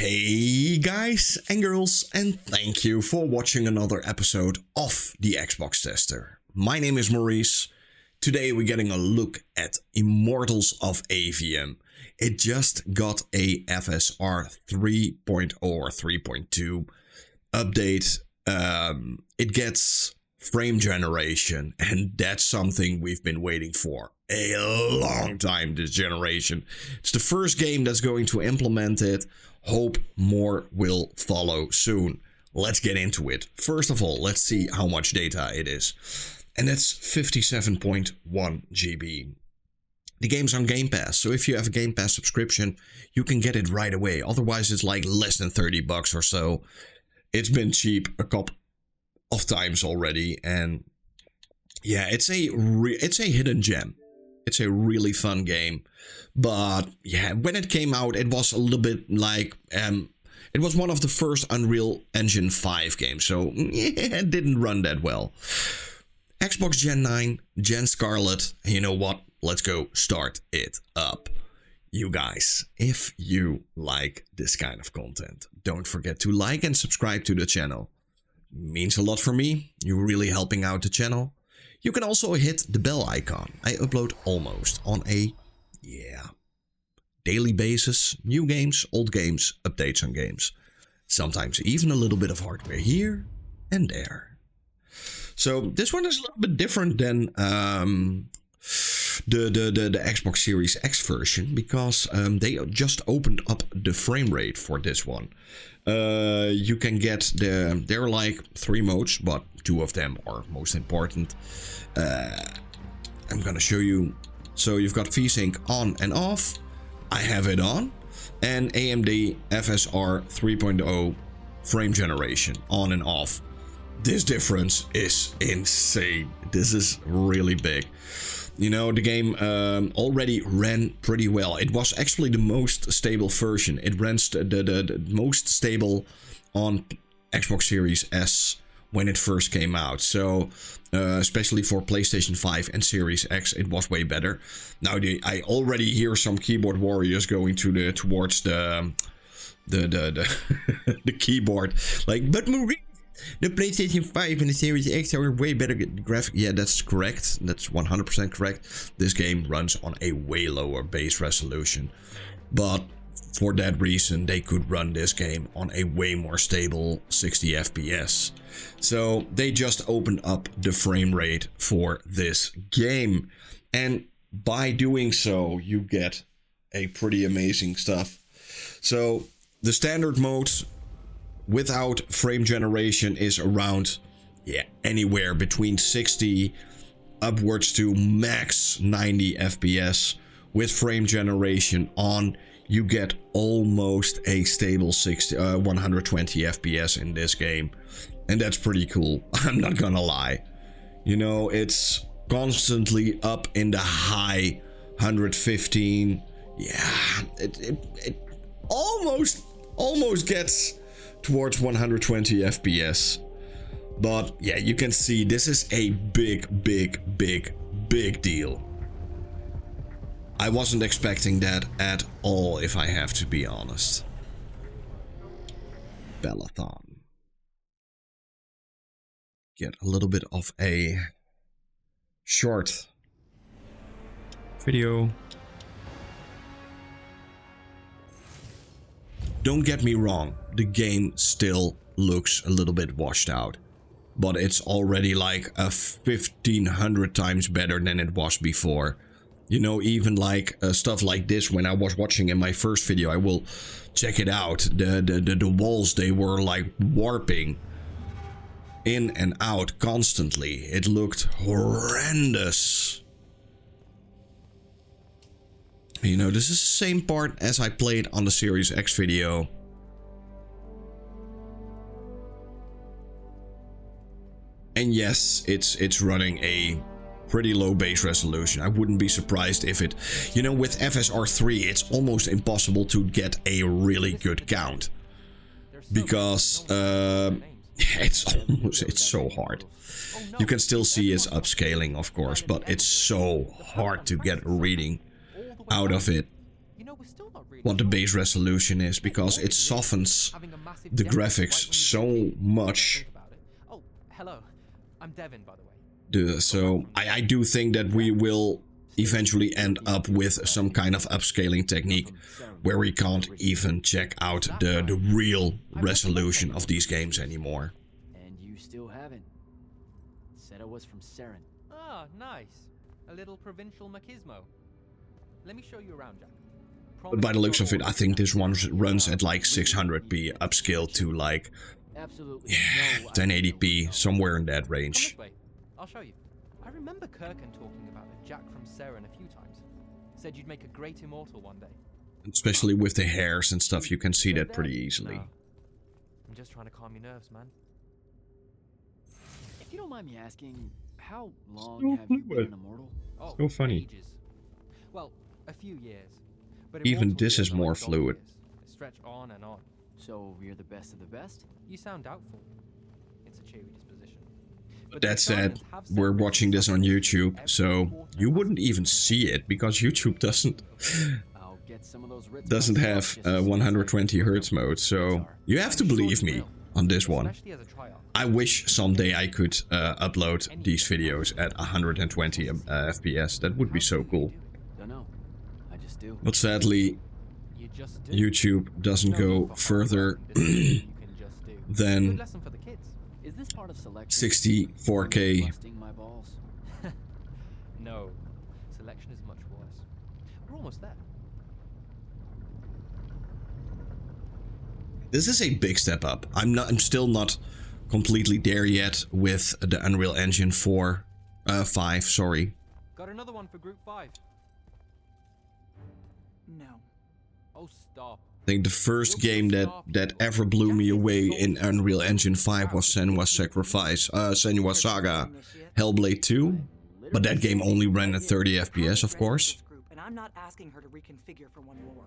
Hey guys and girls, and thank you for watching another episode of the Xbox Tester. My name is Maurice. Today we're getting a look at Immortals of Aveum. It just got a FSR 3.0 or 3.2 update. It gets frame generation, and that's something we've been waiting for a long time this generation. It's the first game that's going to implement it. Hope more will follow soon. Let's get into it. First of all, let's see how much data it is. And it's 57.1 GB. The game's on Gamepass, so if you have a Gamepass subscription, you can get it right away. Otherwise, it's like less than 30 bucks or so. It's been cheap a couple of times already, and yeah, it's a hidden gem. It's a really fun game, but yeah, when it came out, it was a little bit like it was one of the first Unreal Engine 5 games, so yeah, it didn't run that well. Xbox Gen 9, Gen Scarlet, and you know what? Let's go start it up. You guys, if you like this kind of content, don't forget to like and subscribe to the channel. It means a lot for me. You're really helping out the channel. You can also hit the bell icon. I upload almost on a, daily basis. New games, old games, updates on games. Sometimes even a little bit of hardware here and there. So this one is a little bit different than the Xbox Series X version, because they just opened up the frame rate for this one. You can get there are like 3 modes, but 2 of them are most important. I'm gonna show you. So you've got VSync on and off. I have it on, and AMD FSR 3.0 frame generation on and off. This difference is insane. This is really big. You know, the game already ran pretty well. It was actually the most stable version. It ran the most stable on Xbox Series S when it first came out. So, especially for PlayStation 5 and Series X, it was way better. Now, I already hear some keyboard warriors going towards the the keyboard. Like, but Maurice, the PlayStation 5 and the Series X are way better graphics. Yeah, that's correct. That's 100% correct. This game runs on a way lower base resolution. But for that reason, they could run this game on a way more stable 60 FPS. So they just opened up the frame rate for this game. And by doing so, you get a pretty amazing stuff. So the standard mode without frame generation is around, anywhere between 60 upwards to max 90 FPS. With frame generation on, you get almost a stable 120 FPS in this game. And that's pretty cool. I'm not gonna lie. You know, it's constantly up in the high 115. Yeah, it almost gets towards 120 FPS. But yeah, you can see this is a big deal. I wasn't expecting that at all, if I have to be honest. Bellathon. Get a little bit of a short video. Don't get me wrong, the game still looks a little bit washed out, but it's already like a 1500 times better than it was before. You know, even like stuff like this, when I was watching in my first video, I will check it out. The walls, they were like warping in and out constantly. It looked horrendous. You know, this is the same part as I played on the Series X video. And yes, it's running a pretty low base resolution. I wouldn't be surprised if it, you know, with FSR3, it's almost impossible to get a really good count. Because it's so hard. You can still see it's upscaling, of course, but it's so hard to get a reading out of it. what the base resolution is, because it softens the graphics so much. Oh, hello. I'm Devin, by the way. So I do think that we will eventually end up with some kind of upscaling technique where we can't even check out the real resolution of these games anymore. And you still haven't. Said I was from Saren. Ah, nice. A little provincial machismo. Let me show you around, Jack. But by the looks of it, I think this one runs at like 600p upscale to like, yeah, 1080p, somewhere in that range. Come this way. I'll show you. I remember Kirkin talking about a Jack from Saren a few times. Said you'd make a great immortal one day. Especially with the hairs and stuff, you can see that pretty easily. No. I'm just trying to calm your nerves, man. If you don't mind me asking, how long have you been an immortal? Oh, so funny. Ages. Well, a few years. But Even immortal this is years are more like dog fluid. years. They stretch on and on. So you're the best of the best? You sound doubtful. It's a cheery disposition. But that said, we're watching this on YouTube, so you wouldn't even see it because YouTube doesn't have 120 Hz mode. So you have to believe me on this one. I wish someday I could upload these videos at 120 FPS. That would be so cool. But sadly, YouTube doesn't go further than 64K. No, selection is much worse. We're almost there. This is a big step up. I'm still not completely there yet with the Unreal Engine 5, sorry. Got another one for Group 5. No. Oh, stop. I think the first game that ever blew me away in Unreal Engine 5 was Senua's Saga Hellblade 2. But that game only ran at 30 FPS, of course. And I'm not asking her to reconfigure for one more.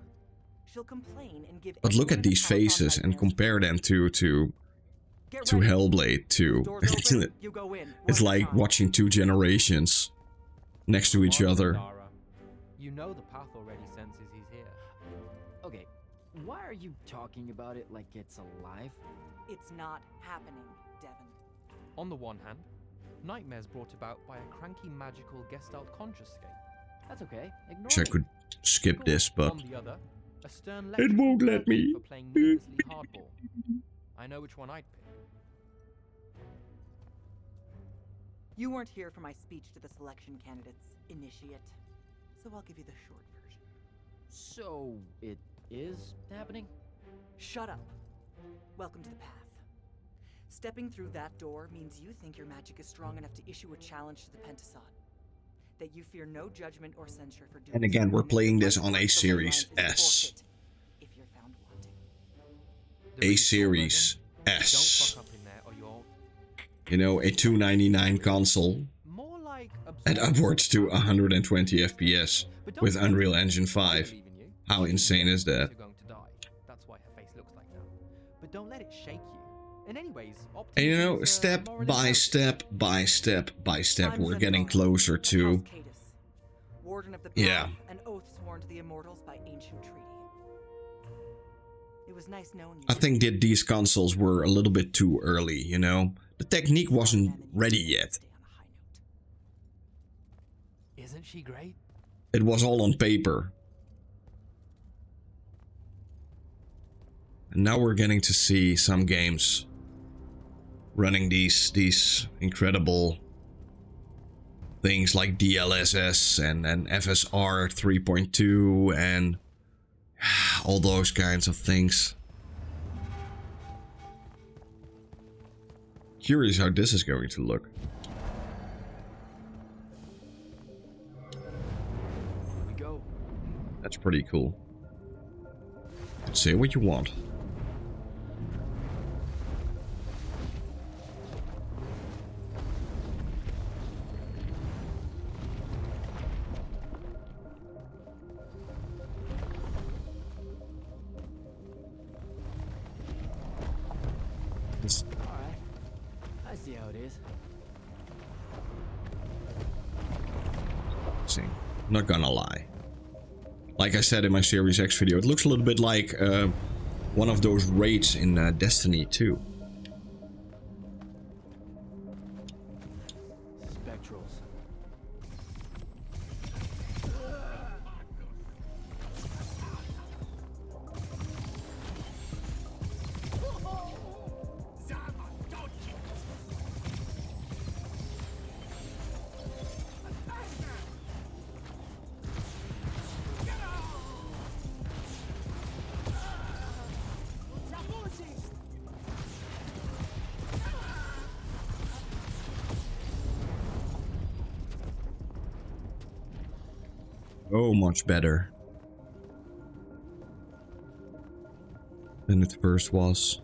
She'll complain and give. But look at these faces and compare them to Hellblade 2. It's like watching two generations next to each other. You know the path already senses he's here. Okay, why are you talking about it like it's alive? It's not happening, Devin. On the one hand, nightmares brought about by a cranky magical Gestalt conscious scape. That's okay. Ignore Wish I could skip this, but on the other, a stern it won't let me. For playing needlessly hardball. I know which one I'd pick. You weren't here for my speech to the selection candidates, initiate. So I'll give you the short version. So it is happening? Shut up. Welcome to the path. Stepping through that door means you think your magic is strong enough to issue a challenge to the Pentasod. That you fear no judgment or censure for doing. And again, we're playing this on a Series S. If you're found wanting. A Series S. You know, a $299 console at upwards to 120 FPS with Unreal Engine 5. How insane is that? That's why her face looks like that. But don't let it shake you. And anyways, and you know, step by step by step by step, we're getting closer to, yeah. An oath sworn to the Immortals by ancient treaty. It was nice knowing you. I think that these consoles were a little bit too early, you know? The technique wasn't ready yet. Isn't she great? It was all on paper. And now we're getting to see some games running these incredible things like DLSS and FSR 3.2 and all those kinds of things. Curious how this is going to look. Here we go. That's pretty cool. Say what you want. Alright. I see how it is. See, not gonna lie. Like I said in my Series X video, it looks a little bit like one of those raids in Destiny 2. Spectrals. So much better than it first was.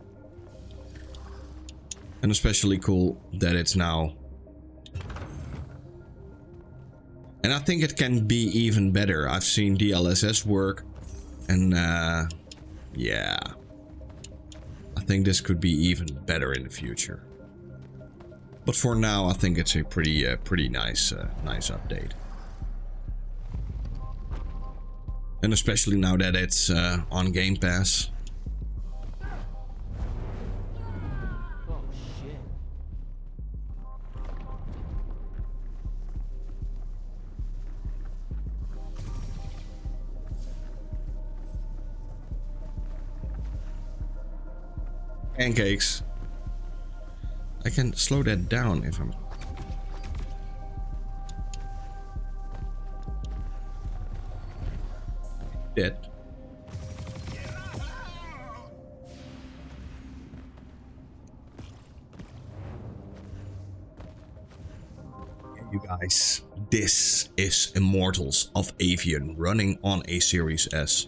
And especially cool that it's now. And I think it can be even better. I've seen DLSS work, and yeah, I think this could be even better in the future. But for now, I think it's a pretty nice update. And especially now that it's on Gamepass. Oh shit. Pancakes. I can slow that down if I'm... dead. You guys, this is Immortals of Aveum running on a Series S.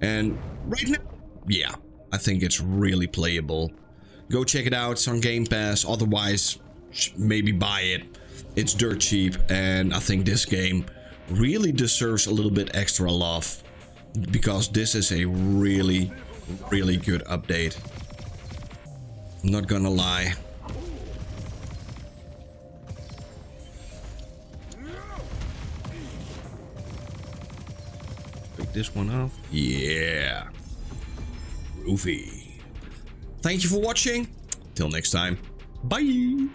And right now, yeah, I think it's really playable. Go check it out, it's on Game Pass. Otherwise, maybe buy it. It's dirt cheap, and I think this game really deserves a little bit extra love, because this is a really good update. I'm not gonna lie. Pick this one off. Yeah. Groovy. Thank you for watching. Till next time. Bye.